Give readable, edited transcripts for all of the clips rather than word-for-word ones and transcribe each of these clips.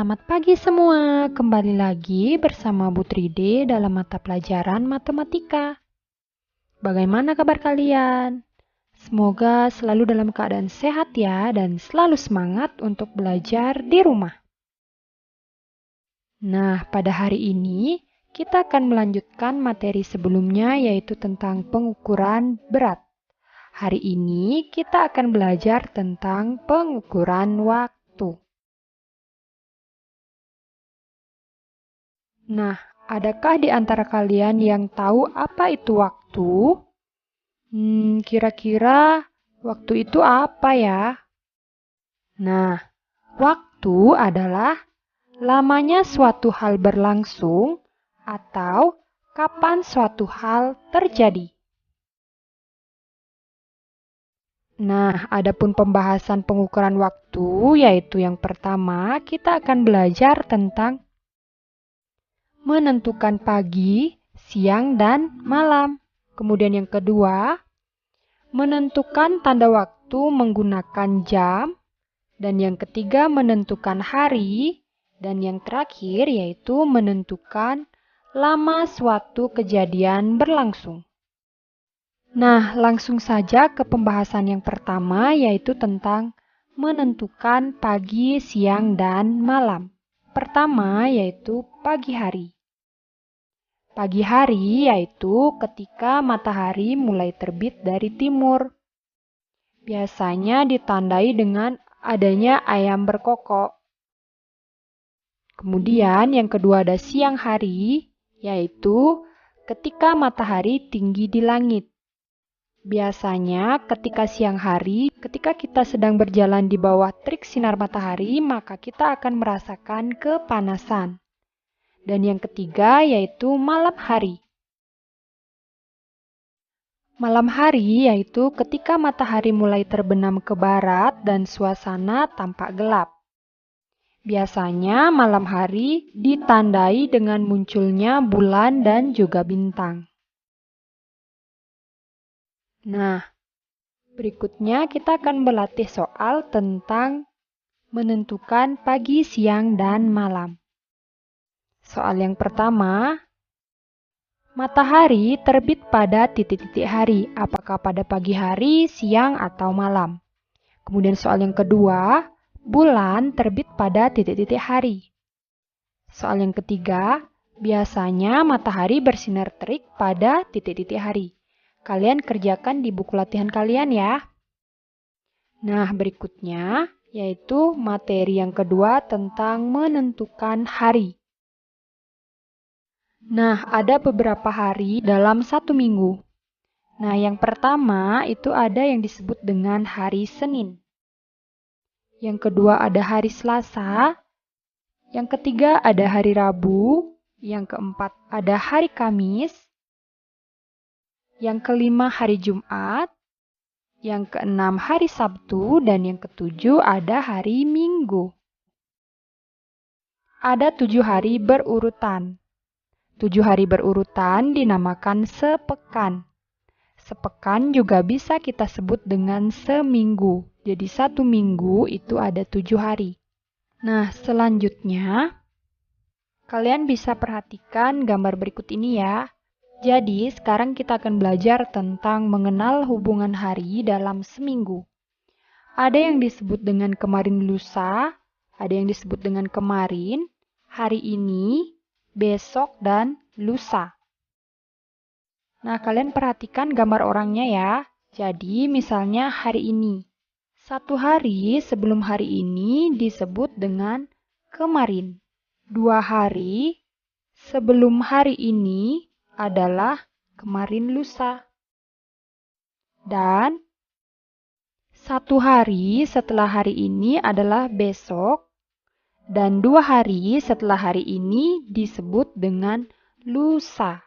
Selamat pagi semua, kembali lagi bersama Bu Tride dalam mata pelajaran matematika. Bagaimana kabar kalian? Semoga selalu dalam keadaan sehat ya dan selalu semangat untuk belajar di rumah. Nah, pada hari ini kita akan melanjutkan materi sebelumnya yaitu tentang pengukuran berat. Hari ini kita akan belajar tentang pengukuran waktu. Nah, adakah di antara kalian yang tahu apa itu waktu? Kira-kira waktu itu apa ya? Nah, waktu adalah lamanya suatu hal berlangsung atau kapan suatu hal terjadi. Nah, adapun pembahasan pengukuran waktu, yaitu yang pertama, kita akan belajar tentang menentukan pagi, siang, dan malam. Kemudian yang kedua, menentukan tanda waktu menggunakan jam. Dan yang ketiga, menentukan hari. Dan yang terakhir, yaitu menentukan lama suatu kejadian berlangsung. Nah, langsung saja ke pembahasan yang pertama, yaitu tentang menentukan pagi, siang, dan malam. Pertama, yaitu pagi hari. Pagi hari yaitu ketika matahari mulai terbit dari timur. Biasanya ditandai dengan adanya ayam berkokok. Kemudian yang kedua ada siang hari, yaitu ketika matahari tinggi di langit. Biasanya ketika siang hari, ketika kita sedang berjalan di bawah terik sinar matahari, maka kita akan merasakan kepanasan. Dan yang ketiga yaitu malam hari. Malam hari yaitu ketika matahari mulai terbenam ke barat dan suasana tampak gelap. Biasanya malam hari ditandai dengan munculnya bulan dan juga bintang. Nah, berikutnya kita akan berlatih soal tentang menentukan pagi, siang, dan malam. Soal yang pertama, matahari terbit pada titik-titik hari, apakah pada pagi hari, siang, atau malam. Kemudian soal yang kedua, bulan terbit pada titik-titik hari. Soal yang ketiga, biasanya matahari bersinar terik pada titik-titik hari. Kalian kerjakan di buku latihan kalian ya. Nah, berikutnya yaitu materi yang kedua tentang menentukan hari. Nah, ada beberapa hari dalam satu minggu. Nah, yang pertama itu ada yang disebut dengan hari Senin. Yang kedua ada hari Selasa. Yang ketiga ada hari Rabu. Yang keempat ada hari Kamis. Yang kelima hari Jumat. Yang keenam hari Sabtu. Dan yang ketujuh ada hari Minggu. Ada 7 hari berurutan. 7 hari berurutan dinamakan sepekan. Sepekan juga bisa kita sebut dengan seminggu. Jadi satu minggu itu ada 7 hari. Nah, selanjutnya kalian bisa perhatikan gambar berikut ini ya. Jadi, sekarang kita akan belajar tentang mengenal hubungan hari dalam seminggu. Ada yang disebut dengan kemarin lusa, ada yang disebut dengan kemarin, hari ini, besok, dan lusa. Nah, kalian perhatikan gambar orangnya ya. Jadi, misalnya hari ini. Satu hari sebelum hari ini disebut dengan kemarin. 2 hari sebelum hari ini adalah kemarin lusa. Dan 1 hari setelah hari ini adalah besok. Dan 2 hari setelah hari ini disebut dengan lusa.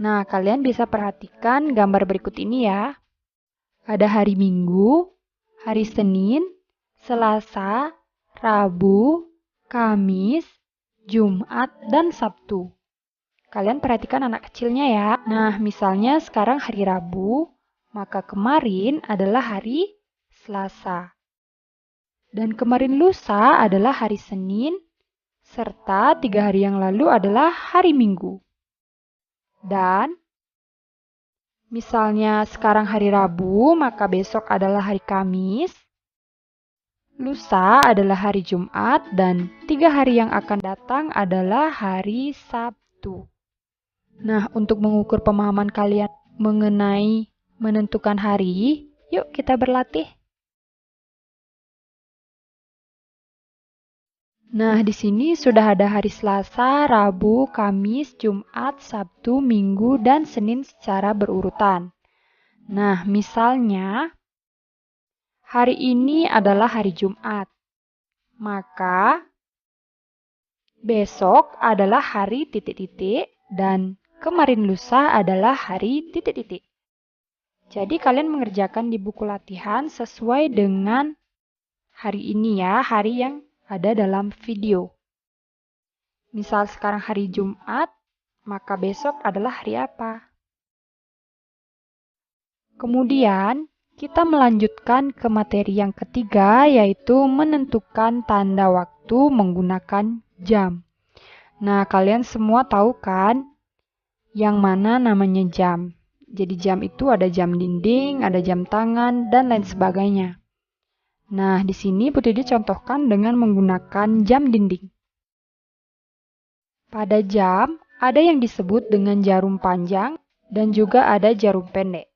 Nah, kalian bisa perhatikan gambar berikut ini ya. Ada hari Minggu, hari Senin, Selasa, Rabu, Kamis, Jumat, dan Sabtu. Kalian perhatikan anak kecilnya ya. Nah, misalnya sekarang hari Rabu, maka kemarin adalah hari Selasa. Dan kemarin lusa adalah hari Senin, serta 3 hari yang lalu adalah hari Minggu. Dan misalnya sekarang hari Rabu, maka besok adalah hari Kamis, lusa adalah hari Jumat, dan 3 hari yang akan datang adalah hari Sabtu. Nah, untuk mengukur pemahaman kalian mengenai menentukan hari, yuk kita berlatih. Nah, di sini sudah ada hari Selasa, Rabu, Kamis, Jumat, Sabtu, Minggu, dan Senin secara berurutan. Nah, misalnya hari ini adalah hari Jumat. Maka besok adalah hari titik-titik dan kemarin lusa adalah hari titik-titik. Jadi kalian mengerjakan di buku latihan sesuai dengan hari ini ya, hari yang ada dalam video. Misal sekarang hari Jumat, maka besok adalah hari apa? Kemudian, kita melanjutkan ke materi yang ketiga, yaitu menentukan tanda waktu menggunakan jam. Nah, kalian semua tahu kan yang mana namanya jam? Jadi jam itu ada jam dinding, ada jam tangan, dan lain sebagainya. Nah, di sini Putri dicontohkan dengan menggunakan jam dinding. Pada jam, ada yang disebut dengan jarum panjang dan juga ada jarum pendek.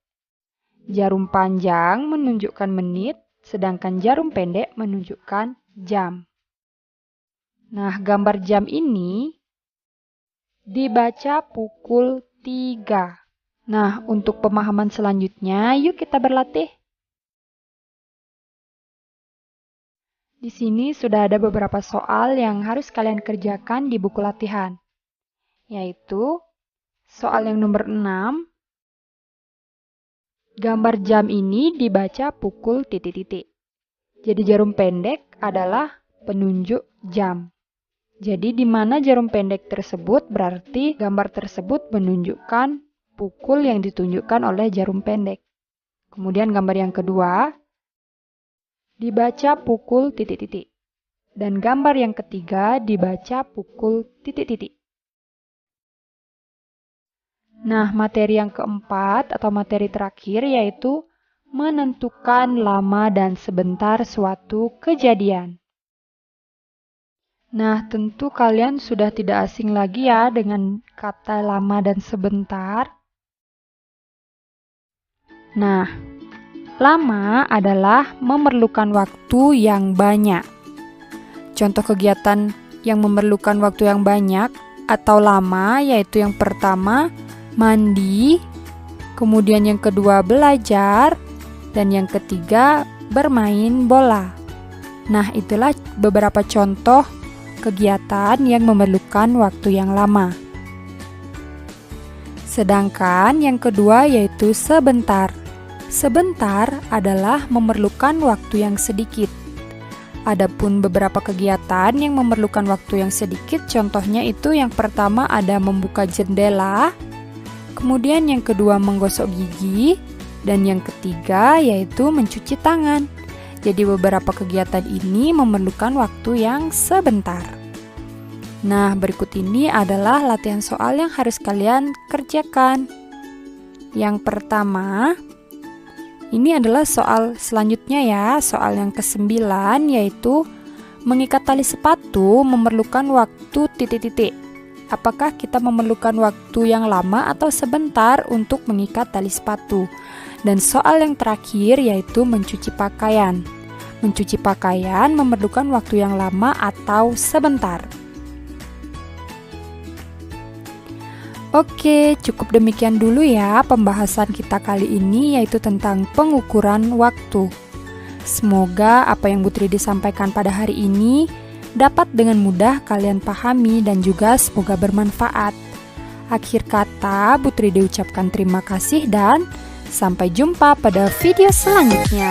Jarum panjang menunjukkan menit, sedangkan jarum pendek menunjukkan jam. Nah, gambar jam ini dibaca pukul 3. Nah, untuk pemahaman selanjutnya, yuk kita berlatih. Di sini sudah ada beberapa soal yang harus kalian kerjakan di buku latihan, yaitu soal yang nomor 6, gambar jam ini dibaca pukul titik-titik. Jadi jarum pendek adalah penunjuk jam. Jadi di mana jarum pendek tersebut berarti gambar tersebut menunjukkan pukul yang ditunjukkan oleh jarum pendek. Kemudian gambar yang kedua, dibaca pukul titik-titik. Dan gambar yang ketiga dibaca pukul titik-titik. Nah, materi yang keempat atau materi terakhir yaitu menentukan lama dan sebentar suatu kejadian. Nah, tentu kalian sudah tidak asing lagi ya dengan kata lama dan sebentar. Nah, lama adalah memerlukan waktu yang banyak. Contoh kegiatan yang memerlukan waktu yang banyak atau lama yaitu yang pertama mandi, kemudian yang kedua belajar, dan yang ketiga bermain bola. Nah, itulah beberapa contoh kegiatan yang memerlukan waktu yang lama. Sedangkan yang kedua yaitu sebentar. Sebentar adalah memerlukan waktu yang sedikit. Adapun beberapa kegiatan yang memerlukan waktu yang sedikit, contohnya itu yang pertama ada membuka jendela, kemudian yang kedua menggosok gigi, dan yang ketiga yaitu mencuci tangan. Jadi beberapa kegiatan ini memerlukan waktu yang sebentar. Nah, berikut ini adalah latihan soal yang harus kalian kerjakan. Yang pertama, ini adalah soal selanjutnya ya, soal yang ke-9 yaitu mengikat tali sepatu memerlukan waktu titik-titik. Apakah kita memerlukan waktu yang lama atau sebentar untuk mengikat tali sepatu? Dan soal yang terakhir yaitu mencuci pakaian. Mencuci pakaian memerlukan waktu yang lama atau sebentar. Oke, cukup demikian dulu ya pembahasan kita kali ini yaitu tentang pengukuran waktu. Semoga apa yang Bu Tridi sampaikan pada hari ini dapat dengan mudah kalian pahami dan juga semoga bermanfaat. Akhir kata, Bu Tridi ucapkan terima kasih dan sampai jumpa pada video selanjutnya.